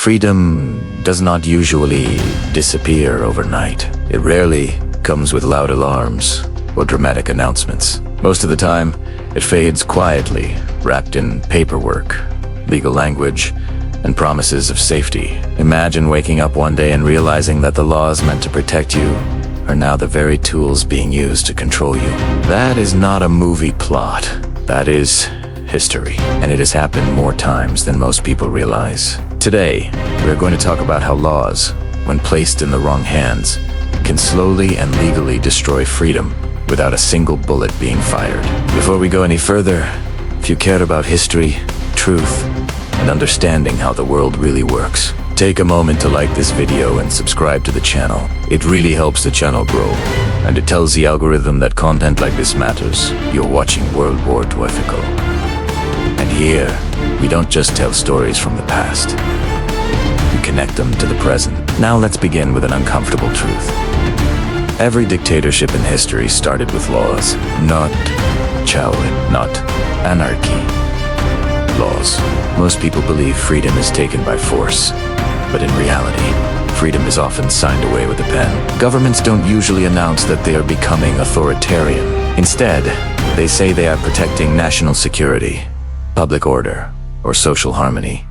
Freedom does not usually disappear overnight. It rarely comes with loud alarms or dramatic announcements. Most of the time, it fades quietly, wrapped in paperwork, legal language, and promises of safety. Imagine waking up one day and realizing that the laws meant to protect you are now the very tools being used to control you. That is not a movie plot. That is history, and it has happened more times than most people realize. Today, we are going to talk about how laws, when placed in the wrong hands, can slowly and legally destroy freedom without a single bullet being fired. Before we go any further, if you care about history, truth, and understanding how the world really works, take a moment to like this video and subscribe to the channel. It really helps the channel grow, and it tells the algorithm that content like this matters. You're watching World War II. And here, we don't just tell stories from the past. We connect them to the present. Now let's begin with an uncomfortable truth. Every dictatorship in history started with laws, not anarchy. Laws. Most people believe freedom is taken by force, but in reality, freedom is often signed away with a pen. Governments don't usually announce that they are becoming authoritarian. Instead, they say they are protecting national security, public order, or social harmony.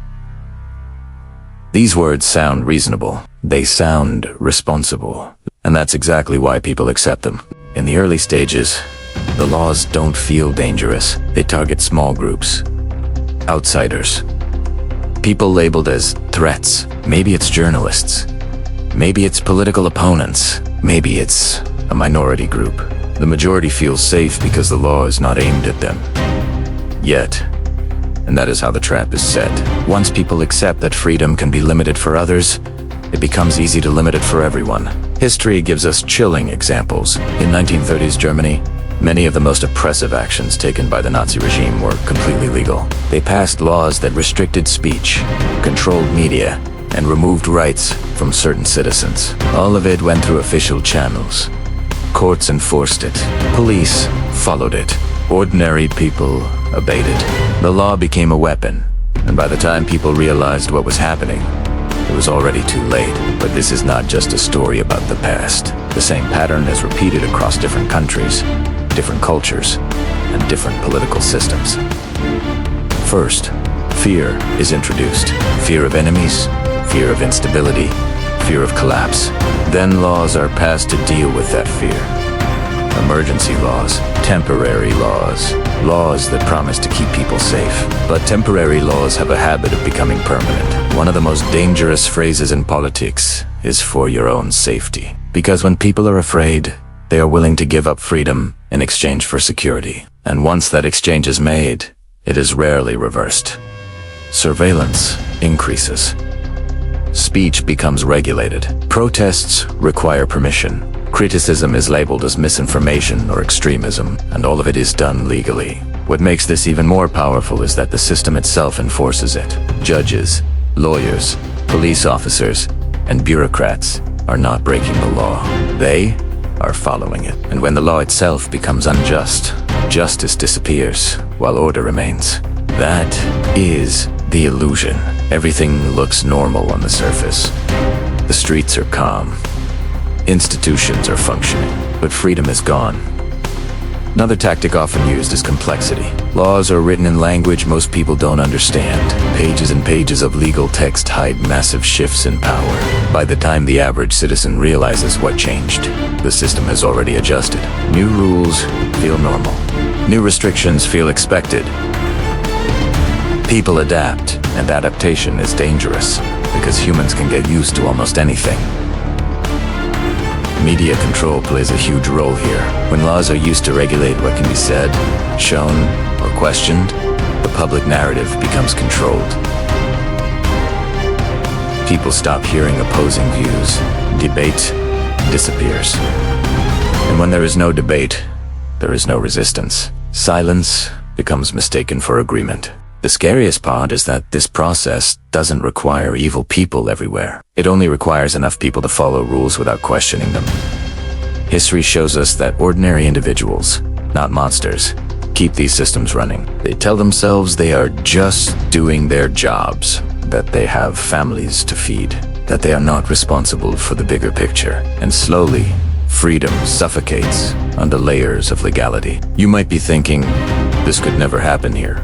These words sound reasonable. They sound responsible. And that's exactly why people accept them. In the early stages, the laws don't feel dangerous. They target small groups, outsiders, people labeled as threats. Maybe it's journalists. Maybe it's political opponents. Maybe it's a minority group. The majority feels safe because the law is not aimed at them. Yet, and that is how the trap is set. Once people accept that freedom can be limited for others, it becomes easy to limit it for everyone. History gives us chilling examples. In 1930s Germany, many of the most oppressive actions taken by the Nazi regime were completely legal. They passed laws that restricted speech, controlled media, and removed rights from certain citizens. All of it went through official channels. Courts enforced it. Police followed it. Ordinary people obeyed it. The law became a weapon, and by the time people realized what was happening, it was already too late. But this is not just a story about the past. The same pattern is repeated across different countries, different cultures, and different political systems. First, fear is introduced. Fear of enemies, fear of instability, fear of collapse. Then laws are passed to deal with that fear. Emergency laws, temporary laws, laws that promise to keep people safe. But temporary laws have a habit of becoming permanent. One of the most dangerous phrases in politics is "for your own safety." Because when people are afraid, they are willing to give up freedom in exchange for security. And once that exchange is made, it is rarely reversed. Surveillance increases. Speech becomes regulated. Protests require permission. Criticism is labeled as misinformation or extremism, and all of it is done legally. What makes this even more powerful is that the system itself enforces it. Judges, lawyers, police officers, and bureaucrats are not breaking the law. They are following it. And when the law itself becomes unjust, justice disappears while order remains. That is the illusion. Everything looks normal on the surface. The streets are calm. Institutions are functioning, but freedom is gone. Another tactic often used is complexity. Laws are written in language most people don't understand. Pages and pages of legal text hide massive shifts in power. By the time the average citizen realizes what changed, the system has already adjusted. New rules feel normal. New restrictions feel expected. People adapt, and adaptation is dangerous because humans can get used to almost anything. Media control plays a huge role here. When laws are used to regulate what can be said, shown, or questioned, the public narrative becomes controlled. People stop hearing opposing views. Debate disappears. And when there is no debate, there is no resistance. Silence becomes mistaken for agreement. The scariest part is that this process doesn't require evil people everywhere. It only requires enough people to follow rules without questioning them. History shows us that ordinary individuals, not monsters, keep these systems running. They tell themselves they are just doing their jobs, that they have families to feed, that they are not responsible for the bigger picture. And slowly, freedom suffocates under layers of legality. You might be thinking, this could never happen here.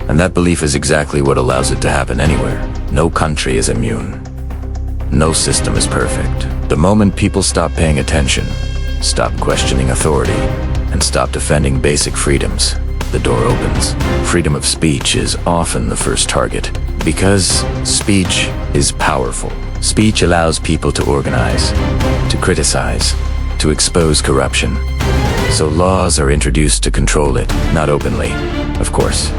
And that belief is exactly what allows it to happen anywhere. No country is immune. No system is perfect. The moment people stop paying attention, stop questioning authority, and stop defending basic freedoms, the door opens. Freedom of speech is often the first target, because speech is powerful. Speech allows people to organize, to criticize, to expose corruption. So laws are introduced to control it, not openly, of course.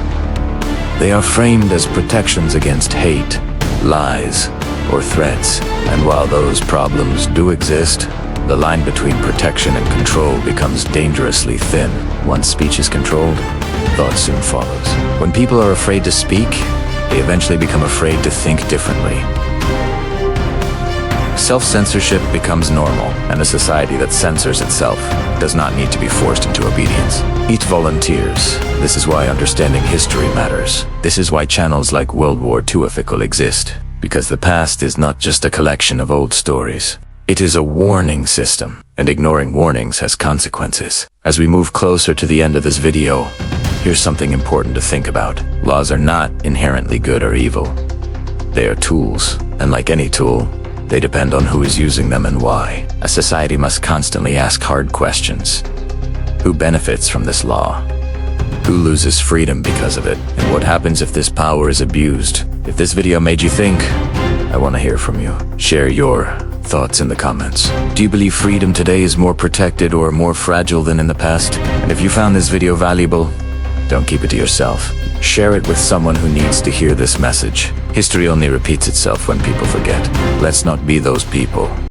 They are framed as protections against hate, lies, or threats. And while those problems do exist, the line between protection and control becomes dangerously thin. Once speech is controlled, thought soon follows. When people are afraid to speak, they eventually become afraid to think differently. Self-censorship becomes normal, and a society that censors itself does not need to be forced into obedience. It volunteers. This is why understanding history matters. This is why channels like World War II Ethical exist. Because the past is not just a collection of old stories. It is a warning system, and ignoring warnings has consequences. As we move closer to the end of this video, here's something important to think about. Laws are not inherently good or evil. They are tools, and like any tool, they depend on who is using them and why. A society must constantly ask hard questions. Who benefits from this law? Who loses freedom because of it? And what happens if this power is abused? If this video made you think, I want to hear from you. Share your thoughts in the comments. Do you believe freedom today is more protected or more fragile than in the past? And if you found this video valuable, don't keep it to yourself. Share it with someone who needs to hear this message. History only repeats itself when people forget. Let's not be those people.